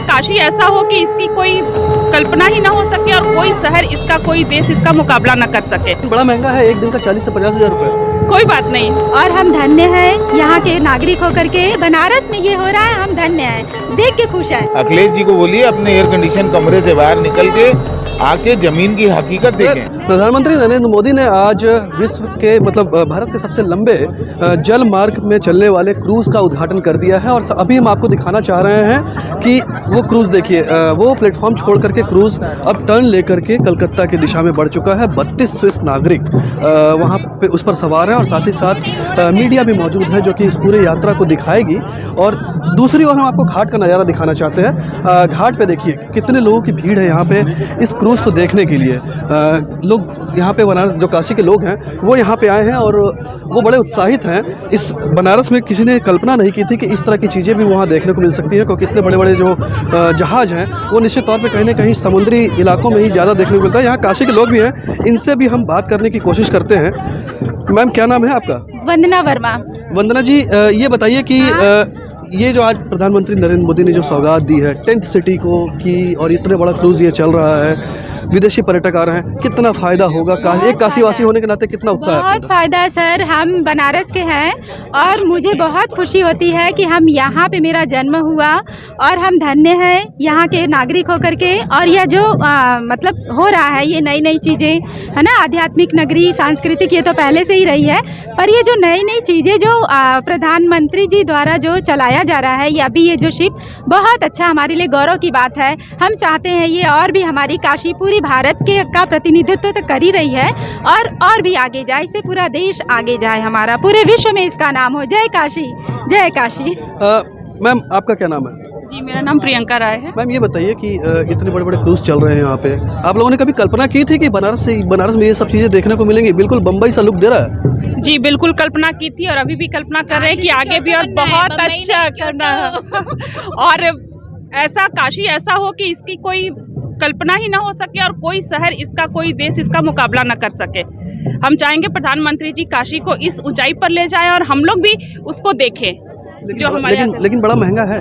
काशी ऐसा हो कि इसकी कोई कल्पना ही ना हो सके और कोई शहर इसका, कोई देश इसका मुकाबला न कर सके। बड़ा महंगा है, एक दिन का 40 से 50 हजार रुपए। कोई बात नहीं, और हम धन्य हैं यहाँ के नागरिक होकर के। बनारस में ये हो रहा है, हम धन्य हैं, देख के खुश हैं। अखिलेश जी को बोलिए अपने एयर कंडीशन कमरे से बाहर निकल के आके जमीन की हकीकत देखें। प्रधानमंत्री नरेंद्र मोदी ने आज विश्व के भारत के सबसे लंबे जल मार्ग में चलने वाले क्रूज का उद्घाटन कर दिया है। और अभी हम आपको दिखाना चाह रहे हैं कि वो क्रूज देखिए, वो प्लेटफॉर्म छोड़ करके क्रूज अब टर्न लेकर के कलकत्ता की दिशा में बढ़ चुका है। 32 स्विस नागरिक वहाँ पे उस पर सवार हैं और साथ ही साथ मीडिया भी मौजूद है जो कि इस पूरे यात्रा को दिखाएगी। और दूसरी ओर हम आपको घाट का नज़ारा दिखाना चाहते हैं। घाट पे देखिए कितने लोगों की भीड़ है यहाँ पे इस क्रूज को देखने के लिए। लोग यहाँ पे बनारस, जो काशी के लोग हैं वो यहाँ पे आए हैं और वो बड़े उत्साहित हैं। इस बनारस में किसी ने कल्पना नहीं की थी कि इस तरह की चीज़ें भी वहाँ देखने को मिल सकती हैं, क्योंकि इतने बड़े बड़े जो जहाज़ हैं वो निश्चित तौर पे कहीं ना कहीं समुद्री इलाकों में ही ज़्यादा देखने को मिलता है। यहाँ काशी के लोग भी हैं, इनसे भी हम बात करने की कोशिश करते हैं। मैम, क्या नाम है आपका? वंदना वर्मा। वंदना जी, ये बताइए कि ये जो आज प्रधानमंत्री नरेंद्र मोदी ने जो सौगात दी है टेंट सिटी को की, और इतने बड़ा क्रूज ये चल रहा है, विदेशी पर्यटक आ रहे हैं, कितना फ़ायदा होगा? एक काशीवासी होने के नाते कितना उत्साह है? बहुत फ़ायदा है सर, हम बनारस के हैं और मुझे बहुत खुशी होती है कि हम यहाँ पे मेरा जन्म हुआ और हम धन्य हैं यहाँ के नागरिक होकर के। और यह जो हो रहा है, ये नई नई चीज़ें है ना, आध्यात्मिक नगरी, सांस्कृतिक, ये तो पहले से ही रही है, पर ये जो नई नई चीज़ें जो प्रधानमंत्री जी द्वारा जो चलाया जा रहा है, या अभी ये जो शिप, बहुत अच्छा हमारे लिए गौरव की बात है। हम चाहते हैं ये और भी हमारी काशी पूरी भारत के का प्रतिनिधित्व तो कर ही रही है और भी आगे जाए, इससे पूरा देश आगे जाए, हमारा पूरे विश्व में इसका नाम हो। जय काशी, जय काशी। मैम, आपका क्या नाम है? जी, मेरा नाम प्रियंका राय है। मैम, ये बताइए कि इतने बड़े बड़े क्रूज चल रहे हैं यहाँ पे, आप लोगों ने कभी कल्पना की थी कि बनारस में ये सब चीज़ें देखने को मिलेंगी? बिल्कुल बम्बई सा लुक दे रहा है। जी, बिल्कुल कल्पना की थी और अभी भी कल्पना कर रहे हैं कि आगे भी और बहुत अच्छा करना है। और ऐसा काशी ऐसा हो कि इसकी कोई कल्पना ही ना हो सके और कोई शहर इसका, कोई देश इसका मुकाबला ना कर सके। हम चाहेंगे प्रधानमंत्री जी काशी को इस ऊंचाई पर ले जाएं और हम लोग भी उसको देखें। जो हमारे लेकिन बड़ा महंगा है।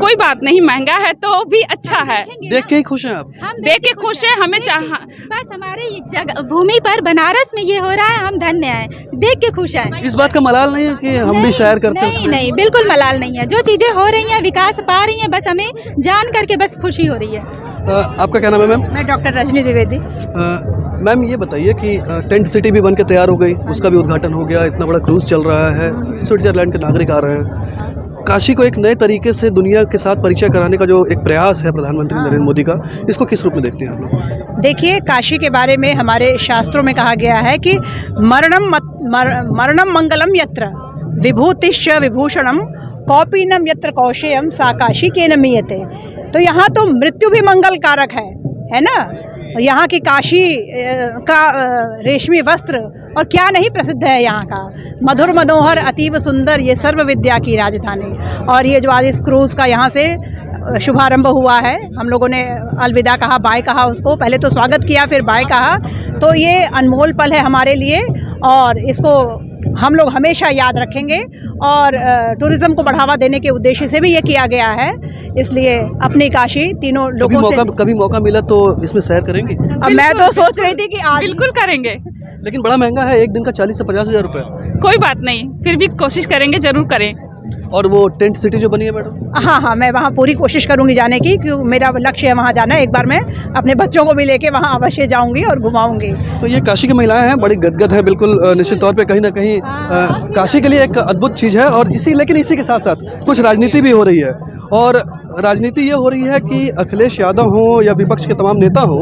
कोई बात नहीं, महंगा है तो भी अच्छा है। देख के ही खुश हैं आप? हम देख के खुश है, हमें बस हमारे जगह भूमि पर बनारस में ये हो रहा है, हम धन्य हैं, देख के खुश हैं। इस बात का मलाल नहीं है कि हम भी शायर करते हैं? नहीं, बिल्कुल मलाल नहीं है। जो चीजें हो रही हैं, विकास पा रही हैं, बस हमें जान करके बस खुशी हो रही है। आपका क्या नाम है मैम? मैं डॉक्टर रजनी द्विवेदी। मैम, ये बताइए कि टेंट सिटी भी बन के तैयार हो गई, उसका भी उद्घाटन हो गया, इतना बड़ा क्रूज चल रहा है, स्विट्जरलैंड के नागरिक आ रहे हैं। काशी को एक नए तरीके से दुनिया के साथ परिचय कराने का जो एक प्रयास है प्रधानमंत्री नरेंद्र मोदी का, इसको किस रूप में देखते हैं आप लोग? देखिए, काशी के बारे में हमारे शास्त्रों में कहा गया है कि मरणम मंगलम यत्र विभूतिश्च विभूषणम कौपीनम यत्र कौशेयम सा काशी केन मीयते। तो यहाँ तो मृत्यु भी मंगल कारक है ना। यहाँ की काशी का रेशमी वस्त्र और क्या नहीं प्रसिद्ध है यहाँ का। मधुर मनोहर अतीब सुंदर ये सर्व विद्या की राजधानी। और ये जो आज इस क्रूज़ का यहाँ से शुभारंभ हुआ है, हम लोगों ने अलविदा कहा, बाय कहा उसको, पहले तो स्वागत किया फिर बाय कहा, तो ये अनमोल पल है हमारे लिए और इसको हम लोग हमेशा याद रखेंगे। और टूरिज़्म को बढ़ावा देने के उद्देश्य से भी ये किया गया है, इसलिए अपनी काशी तीनों लोगों से कभी मौका मिला तो इसमें सैर करेंगे? अब मैं तो सोच रही थी कि आज बिल्कुल करेंगे, लेकिन बड़ा महंगा है, एक दिन का 40 से 50 हजार रुपए। कोई बात नहीं, फिर भी कोशिश करेंगे, जरूर करें। और वो टेंट सिटी जो बनी है मैडम? हाँ, मैं वहाँ पूरी कोशिश करूँगी जाने की, क्योंकि मेरा लक्ष्य है वहाँ जाना। एक बार मैं अपने बच्चों को भी लेके वहाँ अवश्य जाऊँगी और घुमाऊँगी। तो ये काशी की महिलाएं हैं, बड़ी गदगद हैं बिल्कुल। निश्चित तौर पे कहीं ना कहीं काशी के लिए एक अद्भुत चीज़ है। और लेकिन इसी के साथ साथ कुछ राजनीति भी हो रही है, और राजनीति ये हो रही है कि अखिलेश यादव हो या विपक्ष के तमाम नेता हो,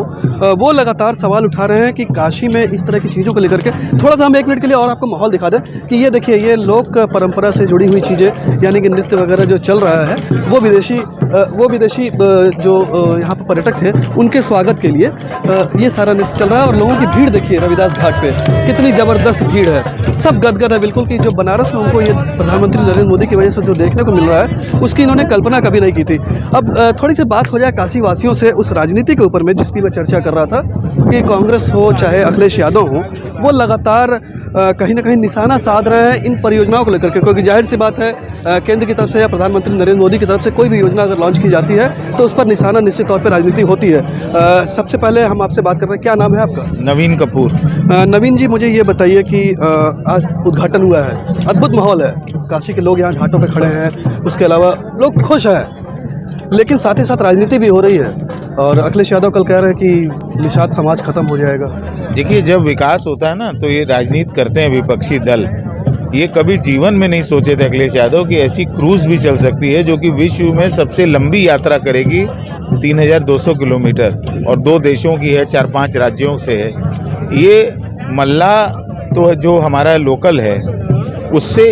वो लगातार सवाल उठा रहे हैं कि काशी में इस तरह की चीज़ों को लेकर के। थोड़ा सा हम 1 मिनट के लिए और आपको माहौल दिखा दें कि ये देखिए, ये लोक परंपरा से जुड़ी हुई चीज़ें, यानी कि नृत्य वगैरह जो चल रहा है वो विदेशी जो यहाँ पर पर्यटक थे उनके स्वागत के लिए ये सारा नृत्य चल रहा है। और लोगों की भीड़ देखिए रविदास घाट पे कितनी ज़बरदस्त भीड़ है, सब गदगद है बिल्कुल कि जो बनारस में उनको ये प्रधानमंत्री नरेंद्र मोदी की वजह से जो देखने को मिल रहा है उसकी इन्होंने कल्पना कभी नहीं की थी। अब थोड़ी सी बात हो जाए काशी वासियों से उस राजनीति के ऊपर में जिसकी मैं चर्चा कर रहा था कि कांग्रेस हो चाहे अखिलेश यादव हो, वो लगातार कहीं ना कहीं निशाना साध रहे हैं इन परियोजनाओं को लेकर के, क्योंकि जाहिर सी बात है केंद्र की तरफ से या प्रधानमंत्री नरेंद्र मोदी की तरफ से कोई भी योजना अगर लॉन्च की जाती है तो उस पर निशाना निश्चित तौर पर राजनीति होती है। सबसे पहले हम आपसे बात कर रहे हैं, क्या नाम है आपका? नवीन कपूर। नवीन जी, मुझे ये बताइए कि आज उद्घाटन हुआ है, अद्भुत माहौल है, काशी के लोग यहाँ घाटों पे खड़े हैं, उसके अलावा लोग खुश हैं, लेकिन साथ ही साथ राजनीति भी हो रही है और अखिलेश यादव कल कह रहे हैं कि निषाद समाज खत्म हो जाएगा। देखिए, जब विकास होता है ना तो ये राजनीति करते हैं विपक्षी दल। ये कभी जीवन में नहीं सोचे थे अखिलेश यादव कि ऐसी क्रूज भी चल सकती है जो कि विश्व में सबसे लंबी यात्रा करेगी, 3200 किलोमीटर, और 2 देशों की है, 4-5 राज्यों से है। ये मल्ला तो जो हमारा लोकल है उससे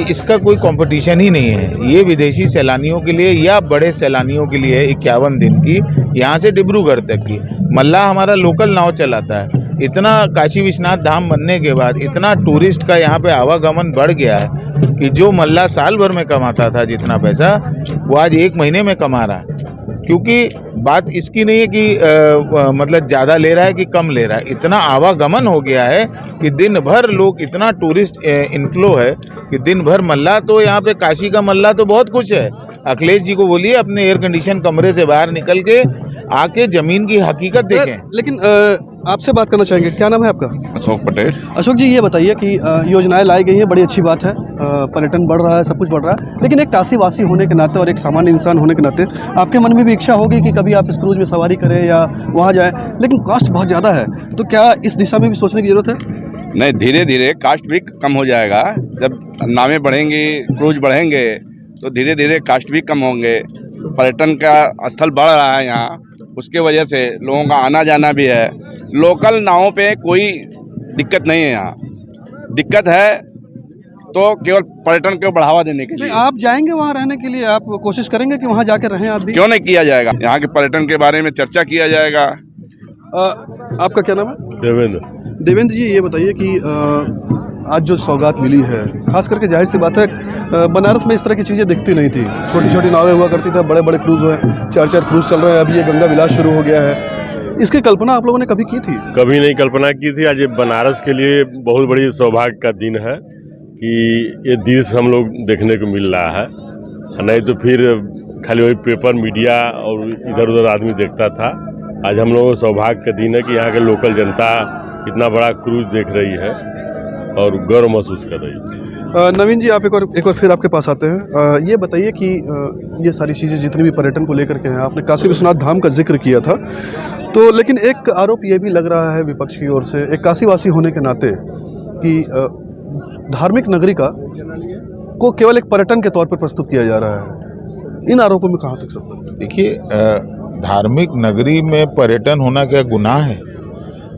इसका कोई कंपटीशन ही नहीं है। ये विदेशी सैलानियों के लिए या बड़े सैलानियों के लिए 51 दिन की, यहाँ से डिब्रूगढ़ तक की। मल्ला हमारा लोकल नाव चलाता है। इतना काशी विश्वनाथ धाम बनने के बाद इतना टूरिस्ट का यहाँ पे आवागमन बढ़ गया है कि जो मल्ला साल भर में कमाता था जितना पैसा, वो आज 1 महीने में कमा रहा है। क्योंकि बात इसकी नहीं है कि मतलब ज़्यादा ले रहा है कि कम ले रहा है, इतना आवागमन हो गया है कि दिन भर लोग, इतना टूरिस्ट इनफ्लो है कि दिन भर मल्ला, तो यहाँ पे काशी का मल्ला तो बहुत कुछ है। अखिलेश जी को बोलिए अपने एयर कंडीशन कमरे से बाहर निकल के आके ज़मीन की हकीकत देखें। लेकिन आपसे बात करना चाहेंगे, क्या नाम है आपका? अशोक पटेल। अशोक जी, ये बताइए कि योजनाएं लाई गई हैं, बड़ी अच्छी बात है, पर्यटन बढ़ रहा है, सब कुछ बढ़ रहा है, लेकिन एक काशीवासी होने के नाते और एक सामान्य इंसान होने के नाते आपके मन में भी इच्छा होगी कि कभी आप इस क्रूज में सवारी करें या वहाँ जाएं, लेकिन कॉस्ट बहुत ज़्यादा है, तो क्या इस दिशा में भी सोचने की ज़रूरत है? नहीं, धीरे धीरे कास्ट भी कम हो जाएगा। जब नावें बढ़ेंगी, क्रूज बढ़ेंगे तो धीरे धीरे कास्ट भी कम होंगे। पर्यटन का स्थल बढ़ रहा है यहाँ, उसके वजह से लोगों का आना जाना भी है। लोकल नावों पे कोई दिक्कत नहीं है यहाँ। दिक्कत है तो केवल पर्यटन को बढ़ावा देने के लिए। आप जाएंगे वहाँ रहने के लिए, आप कोशिश करेंगे कि वहाँ जाकर रहें आप भी? क्यों नहीं किया जाएगा, यहाँ के पर्यटन के बारे में चर्चा किया जाएगा। आपका क्या नाम है? देवेंद्र। देवेंद्र जी, ये बताइए कि आज जो सौगात मिली है, खास करके जाहिर सी बात है बनारस में इस तरह की चीज़ें दिखती नहीं थी। छोटी छोटी नावें हुआ करती थी, बड़े बड़े क्रूज हुए, 4-4 क्रूज चल रहे हैं। अभी ये गंगा विलास शुरू हो गया है, इसकी कल्पना आप लोगों ने कभी की थी? कभी नहीं कल्पना की थी। आज ये बनारस के लिए बहुत बड़ी सौभाग्य का दिन है कि ये दृश्य हम लोग देखने को मिल रहा है, नहीं तो फिर खाली वही पेपर मीडिया और इधर उधर आदमी देखता था। आज हम लोगों को सौभाग्य का दिन है कि यहाँ के लोकल जनता इतना बड़ा क्रूज देख रही है और गर्व महसूस कर रही है। नवीन जी, आप एक और फिर आपके पास आते हैं। ये बताइए कि ये सारी चीज़ें जितनी भी पर्यटन को लेकर के हैं, आपने काशी विश्वनाथ धाम का जिक्र किया था, तो लेकिन एक आरोप ये भी लग रहा है विपक्ष की ओर से, एक काशीवासी होने के नाते, कि धार्मिक नगरी को केवल एक पर्यटन के तौर पर प्रस्तुत किया जा रहा है। इन आरोपों में कहाँ तक सत्य? देखिए, धार्मिक नगरी में पर्यटन होना क्या गुनाह है?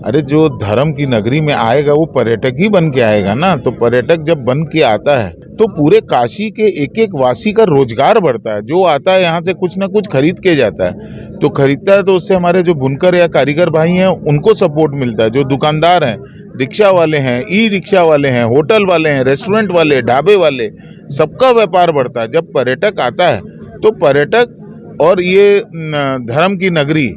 अरे जो धर्म की नगरी में आएगा वो पर्यटक ही बन के आएगा ना। तो पर्यटक जब बन के आता है तो पूरे काशी के एक एक वासी का रोजगार बढ़ता है। जो आता है यहाँ से कुछ ना कुछ खरीद के जाता है, तो खरीदता है तो उससे हमारे जो बुनकर या कारीगर भाई हैं उनको सपोर्ट मिलता है। जो दुकानदार हैं, रिक्शा वाले हैं, ई रिक्शा वाले हैं, होटल वाले हैं, रेस्टोरेंट वाले, ढाबे वाले, सबका व्यापार बढ़ता है। जब पर्यटक आता है तो पर्यटक और ये धर्म की नगरी,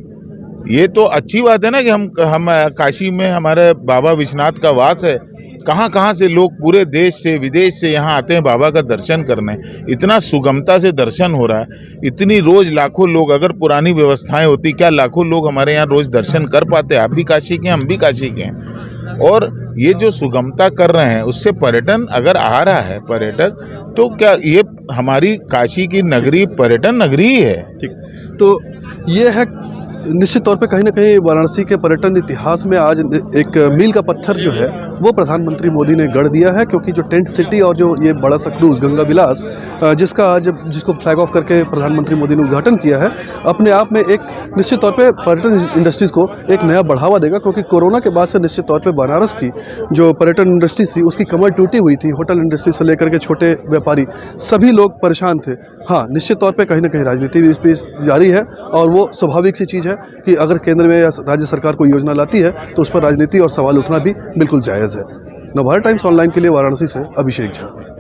ये तो अच्छी बात है ना कि हम काशी में हमारे बाबा विश्वनाथ का वास है। कहाँ कहाँ से लोग पूरे देश से विदेश से यहाँ आते हैं बाबा का दर्शन करने। इतना सुगमता से दर्शन हो रहा है, इतनी रोज लाखों लोग, अगर पुरानी व्यवस्थाएं होती क्या लाखों लोग हमारे यहाँ रोज दर्शन कर पाते। आप भी काशी के, हम भी काशी के हैं। और ये जो सुगमता कर रहे हैं उससे पर्यटन अगर आ रहा है पर्यटक, तो क्या ये हमारी काशी की नगरी पर्यटन नगरी ही है। ठीक, तो ये है निश्चित तौर पे कहीं ना कहीं वाराणसी के पर्यटन इतिहास में आज एक मील का पत्थर जो है वो प्रधानमंत्री मोदी ने गढ़ दिया है, क्योंकि जो टेंट सिटी और जो ये बड़ा सा क्रूज़ गंगा विलास जिसको फ्लैग ऑफ करके प्रधानमंत्री मोदी ने उद्घाटन किया है, अपने आप में एक निश्चित तौर पे पर्यटन इंडस्ट्रीज़ को एक नया बढ़ावा देगा। क्योंकि कोरोना के बाद से निश्चित तौर पे बनारस की जो पर्यटन इंडस्ट्री थी उसकी कमर टूटी हुई थी। होटल इंडस्ट्री से लेकर के छोटे व्यापारी सभी लोग परेशान थे। हाँ, निश्चित तौर पे कहीं ना कहीं राजनीति भी इस पर जारी है और वो स्वाभाविक सी चीज़ है कि अगर केंद्र में या राज्य सरकार कोई योजना लाती है तो उस पर राजनीति और सवाल उठना भी बिल्कुल जायज़ है। नवभारत टाइम्स ऑनलाइन के लिए वाराणसी से अभिषेक झा।